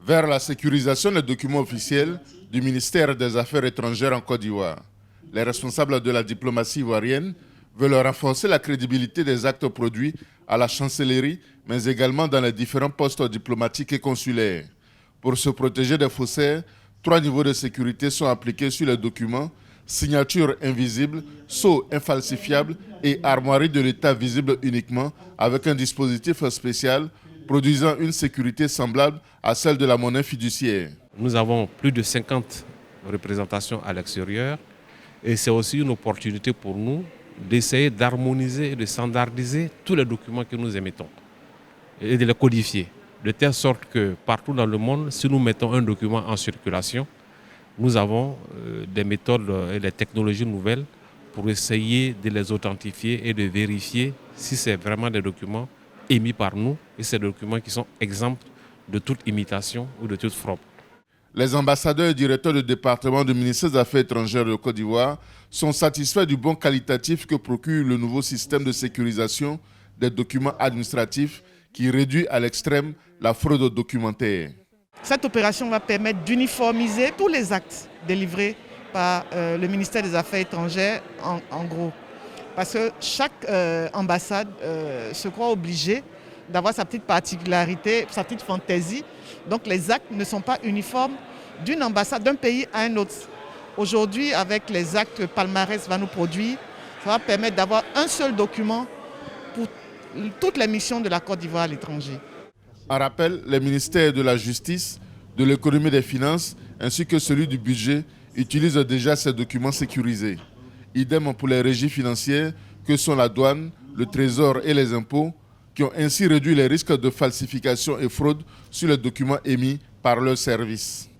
vers la sécurisation des documents officiels du ministère des Affaires étrangères en Côte d'Ivoire. Les responsables de la diplomatie ivoirienne veulent renforcer la crédibilité des actes produits à la chancellerie, mais également dans les différents postes diplomatiques et consulaires. Pour se protéger des faussaires, 3 niveaux de sécurité sont appliqués sur les documents: signature invisible, sceau infalsifiable et armoirie de l'État visible uniquement, avec un dispositif spécial produisant une sécurité semblable à celle de la monnaie fiduciaire. Nous avons plus de 50 représentations à l'extérieur et c'est aussi une opportunité pour nous d'essayer d'harmoniser et de standardiser tous les documents que nous émettons et de les codifier, de telle sorte que partout dans le monde, si nous mettons un document en circulation, nous avons des méthodes et des technologies nouvelles pour essayer de les authentifier et de vérifier si c'est vraiment des documents émis par nous et ces documents qui sont exempts de toute imitation ou de toute fraude. Les ambassadeurs et directeurs de département du ministère des Affaires étrangères de Côte d'Ivoire sont satisfaits du bon qualitatif que procure le nouveau système de sécurisation des documents administratifs qui réduit à l'extrême la fraude documentaire. Cette opération va permettre d'uniformiser tous les actes délivrés par le ministère des Affaires étrangères en gros. Parce que chaque ambassade se croit obligée d'avoir sa petite particularité, sa petite fantaisie. Donc les actes ne sont pas uniformes d'une ambassade, d'un pays à un autre. Aujourd'hui, avec les actes que Palmarès va nous produire, ça va permettre d'avoir un seul document pour toutes les missions de la Côte d'Ivoire à l'étranger. En rappel, les ministères de la Justice, de l'Économie et des Finances, ainsi que celui du Budget, utilisent déjà ces documents sécurisés. Idem pour les régies financières que sont la douane, le Trésor et les impôts, qui ont ainsi réduit les risques de falsification et fraude sur les documents émis par leurs services.